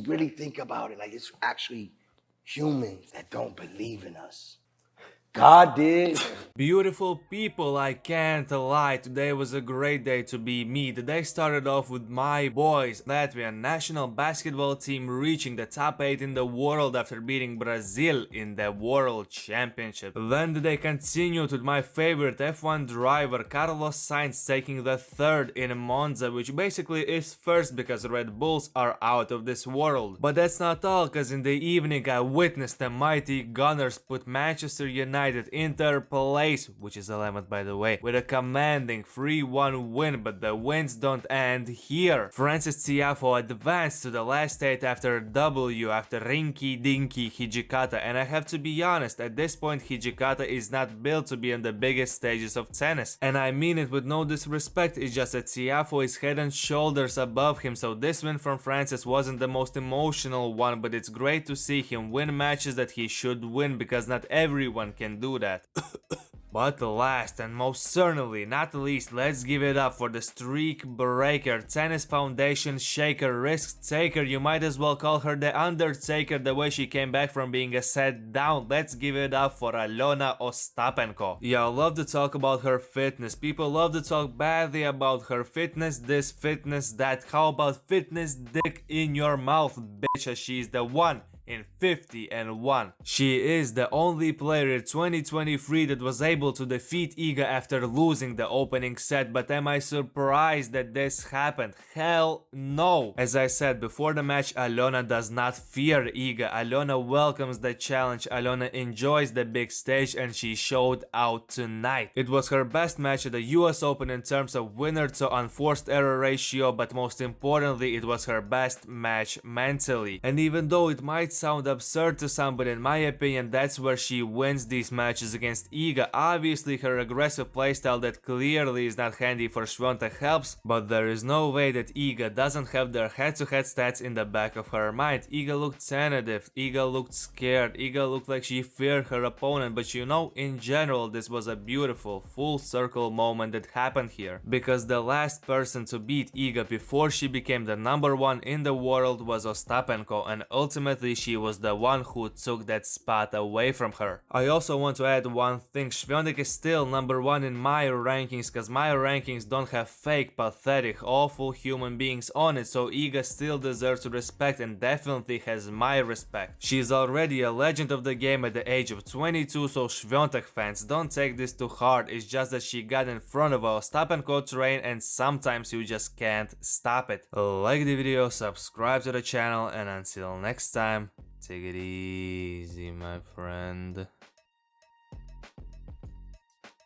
really think about it, like it's actually humans that don't believe in us. God did. Beautiful people, I can't lie, today was a great day to be me. The day started off with my boys, Latvian national basketball team reaching the top 8 in the world after beating Brazil in the World Championship. Then the day continued with my favorite F1 driver Carlos Sainz taking the third in Monza, which basically is first because Red Bulls are out of this world. But that's not all, cause in the evening I witnessed the mighty Gunners put Manchester United in third place, which is 11th by the way, with a commanding 3-1 win, but the wins don't end here. Frances Tiafoe advanced to the last 8 after a W after Rinky Dinky Hijikata, and I have to be honest, at this point Hijikata is not built to be on the biggest stages of tennis, and I mean it with no disrespect, it's just that Tiafoe is head and shoulders above him, so this win from Frances wasn't the most emotional one, but it's great to see him win matches that he should win, because not everyone can do that. But last and most certainly not least, let's give it up for the streak breaker, tennis foundation shaker, risk taker, you might as well call her the Undertaker the way she came back from being a set down. Let's give it up for Jelena Ostapenko. Yeah, I love to talk about her fitness, people love to talk badly about her fitness, this fitness that, how about fitness dick in your mouth bitch, as she's the one in 50-1. She is the only player in 2023 that was able to defeat Iga after losing the opening set, but am I surprised that this happened? Hell no! As I said before the match, Alona does not fear Iga, Alona welcomes the challenge, Alona enjoys the big stage, and she showed out tonight. It was her best match at the US Open in terms of winner to unforced error ratio, but most importantly it was her best match mentally. And even though it might sound absurd to some, but in my opinion that's where she wins these matches against Iga. Obviously her aggressive playstyle that clearly is not handy for Swiatek helps, but there is no way that Iga doesn't have their head-to-head stats in the back of her mind. Iga looked tentative, Iga looked scared, Iga looked like she feared her opponent, but you know, in general this was a beautiful full circle moment that happened here, because the last person to beat Iga before she became the #1 in the world was Ostapenko, and ultimately she was the one who took that spot away from her. I also want to add one thing, Swiatek is still #1 in my rankings, cause my rankings don't have fake, pathetic, awful human beings on it, so Iga still deserves respect and definitely has my respect. She's already a legend of the game at the age of 22, so Swiatek fans, don't take this too hard, it's just that she got in front of a Ostapenko train and sometimes you just can't stop it. Like the video, subscribe to the channel, and until next time, take it easy, my friend.